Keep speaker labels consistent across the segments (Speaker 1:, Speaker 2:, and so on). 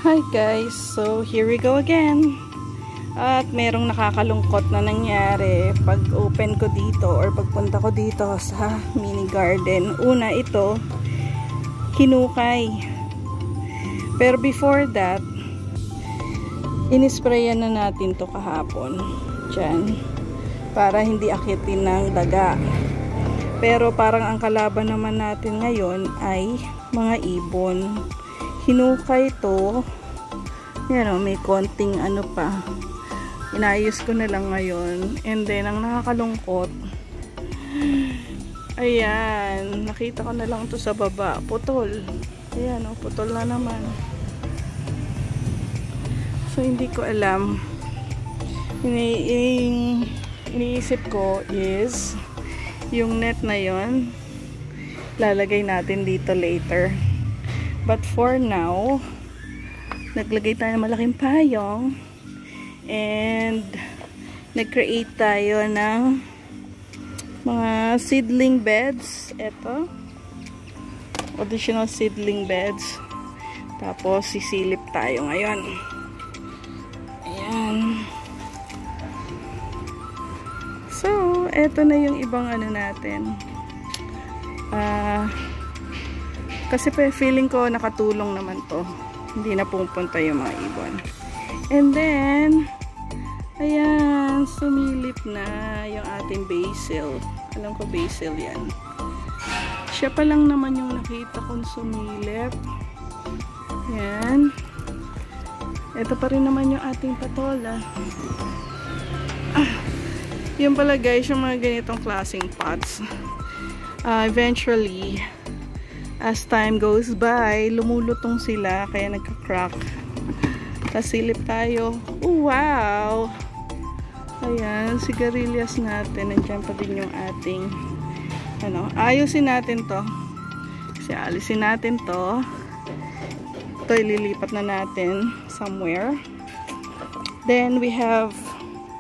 Speaker 1: Hi guys, so here we go again. At merong nakakalungkot na nangyari pag open ko dito or pagpunta ko dito sa mini garden. Una, ito hinukay. Pero before that, inisprayan na natin to kahapon dyan para hindi akitin ng daga. Pero parang ang kalaban naman natin ngayon ay mga ibon. Hinukay to. Yan o, may konting ano pa. Inayos ko na lang ngayon. And then, ang nakakalungkot, ayan, nakita ko na lang to sa baba. Putol. Ayan o, putol na naman. So, hindi ko alam. Iniisip ko is yung net na yon lalagay natin dito later. But for now, naglagay tayo ng malaking payong and nag-create tayo ng mga seedling beds. Ito, additional seedling beds. Tapos sisilip tayo ngayon. Ayan. So, eto na yung ibang ano natin. Kasi feeling ko nakatulong naman to. Hindi na pupunta yung mga ibon. And then, ayan, sumilip na yung ating basil. Alam ko basil yan. Siya pa lang naman yung nakita kong sumilip. Ayan. Ito pa rin naman yung ating patola. Yun pala guys, yung mga ganitong klaseng pots. Eventually, as time goes by, lumulutong sila, kaya nagka-crack. Tasilip tayo. Oh, wow! Ayan, sigarilyas natin. Nandiyan pa din yung ating, ano, ayusin natin to. Kasi alisin natin to. Ito, ililipat na natin somewhere. Then, we have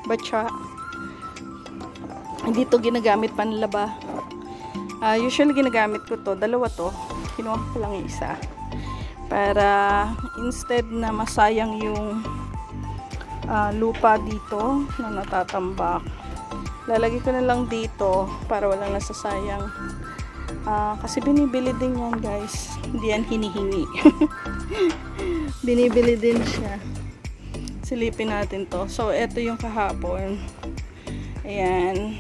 Speaker 1: batsa. Hindi to ginagamit panlaba. Usually ginagamit ko to, dalawa to. Kinuha ko lang isa. Para instead na masayang yung lupa dito na natatambak, lalagay ko na lang dito para walang nasasayang. Kasi binibili din yan guys. Hindi yan hinihingi. Binibili din siya. Silipin natin to. So, eto yung kahapon. Ayan.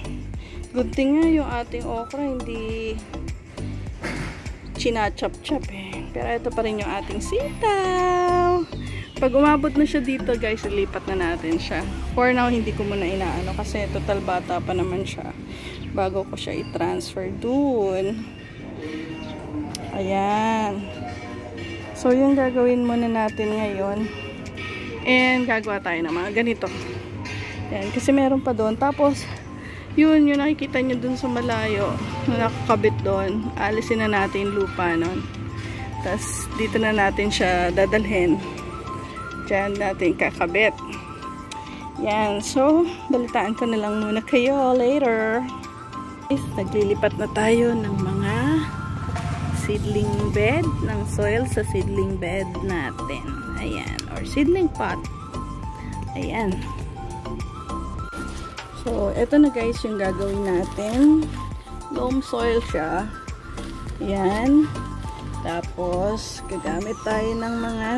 Speaker 1: Good thing nga yung ating okra hindi chinachop-chop eh. Pero ito pa rin yung ating sitaw. Pag umabot na siya dito guys, ilipat na natin siya. For now, hindi ko muna inaano kasi total bata pa naman siya bago ko siya i-transfer dun. Ayan. So, yung gagawin muna natin ngayon. And gagawa tayo ng mga ganito. Ayan, kasi meron pa doon. Tapos, yun, yung nakikita nyo dun sa malayo na nakakabit doon, alisin na natin yung lupa nun. Tapos dito na natin siya dadalhin. Diyan natin kakabit. Yan, so balitaan ko na lang muna kayo later. Naglilipat na tayo ng mga seedling bed, ng soil sa seedling bed natin. Ayan, or seedling pot. Ayan. So, eto na guys yung gagawin natin. Loam soil siya. Ayan. Tapos, gagamit tayo ng mga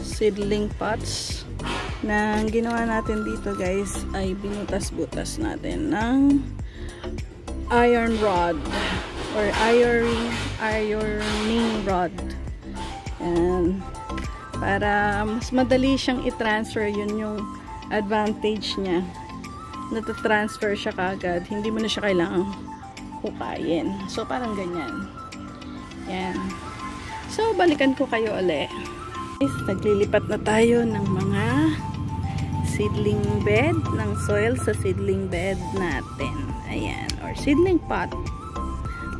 Speaker 1: seedling pots. Na ang ginawa natin dito guys ay binutas-butas natin ng iron rod or ironing rod. Ayan. Para mas madali siyang i-transfer, yun yung advantage niya. Natatransfer siya kagad, hindi mo na siya kailangang hukayin. So, parang ganyan. Yan. So, balikan ko kayo ulit. Naglilipat na tayo ng mga seedling bed, ng soil sa seedling bed natin. Ayan. Or seedling pot.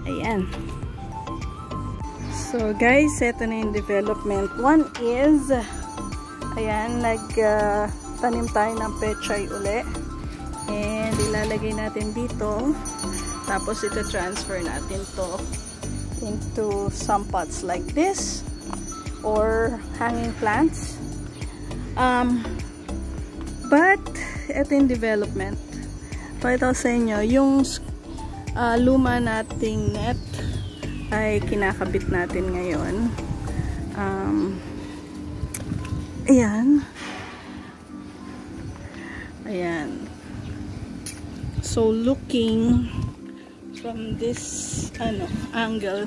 Speaker 1: Ayan. So, guys, ito na yung development. One is, ayan, nagtanim tayo ng pechay ulit. And ilalagay natin dito. Tapos ito transfer natin to into some pots like this. or hanging plants. But ito yung development. Pakita ko sa inyo, yung luma nating net ay kinakabit natin ngayon. Ayan. So looking from this angle,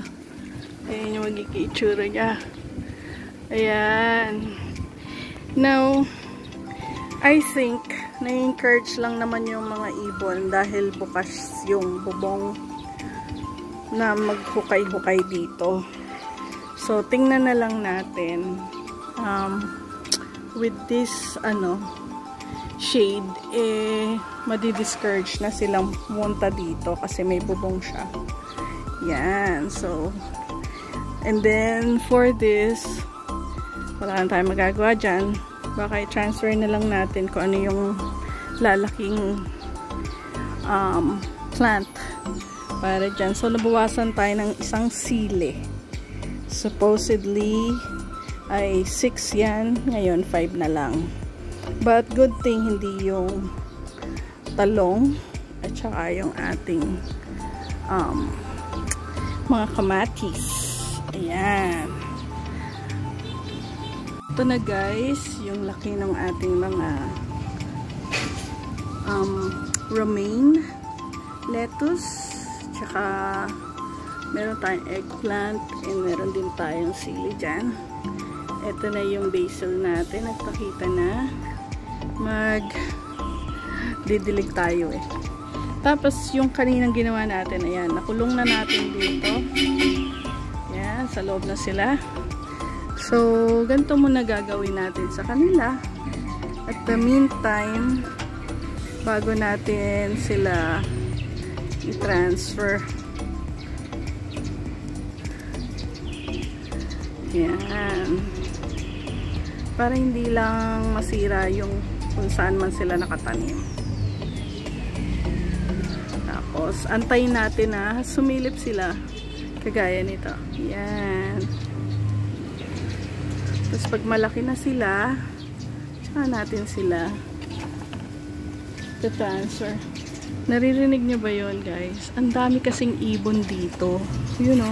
Speaker 1: ayan yung magiging itsura niya. Ayan. Now, I think na-encourage lang naman yung mga ibon dahil bukas yung bubong na maghukay-hukay dito. So, tingnan na lang natin with this shade, madi-discourage na silang pumunta dito kasi may bubong siya. Yan. So, and then for this, wala na tayong magagawa dyan. Baka i-transfer na lang natin kung ano yung lalaking plant para dyan. So, nabawasan tayo ng isang sili. Supposedly, ay 6 yan. Ngayon, 5 na lang. But, good thing, hindi yung talong at saka yung ating mga kamatis. Ayan. Ito na guys, yung laki ng ating mga romaine, lettuce, tsaka meron tayong eggplant, and meron din tayong sili dyan. Ito na yung basil natin, nagpakita na. Didilig tayo eh. Tapos yung kaninang ginawa natin, ayan, nakulong na natin dito. Ayan, sa loob na sila. So, ganito muna gagawin natin sa kanila. At the meantime, bago natin sila i-transfer. Yan. Para hindi lang masira yung kung saan man sila nakatanim. Tapos, antayin natin na sumilip sila. Kagaya nito. Yan. Tapos pag malaki na sila, tsaka natin sila transfer. Naririnig nyo ba yun guys? Ang dami kasing ibon dito. Yun o.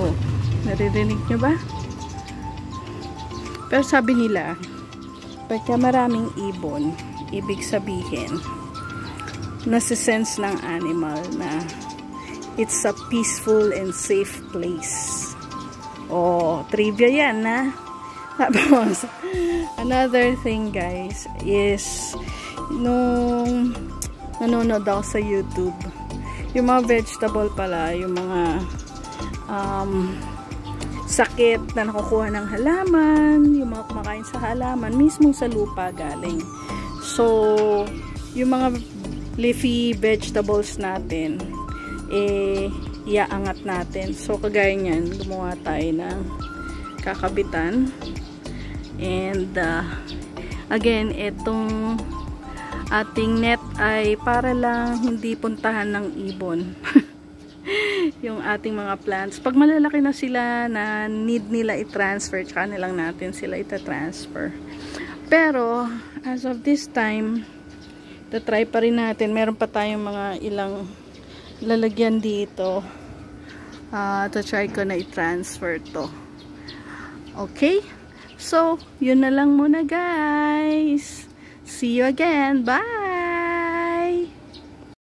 Speaker 1: Oh, naririnig nyo ba? Pero sabi nila, pagka maraming ibon, ibig sabihin, nasa-sense ng animal na it's a peaceful and safe place. Oh, trivia yan, ha? Tapos, another thing, guys, is nung nanonood ako sa YouTube, yung mga vegetable pala, yung mga sakit na nakukuha ng halaman, yung mga kumakain sa halaman, mismo sa lupa galing. So, yung mga leafy vegetables natin, iaangat natin. So, kagaya niyan, gumawa tayo ng kakabitan. And, again, itong ating net ay para lang hindi puntahan ng ibon. Yung ating mga plants. Pag malalaki na sila na need nila i-transfer, tsaka na lang natin sila ita-transfer. Pero, as of this time, try pa rin natin. Meron pa tayong mga ilang lalagyan dito. Try ko na i-transfer to. Okay? So, yun na lang muna guys. See you again. Bye!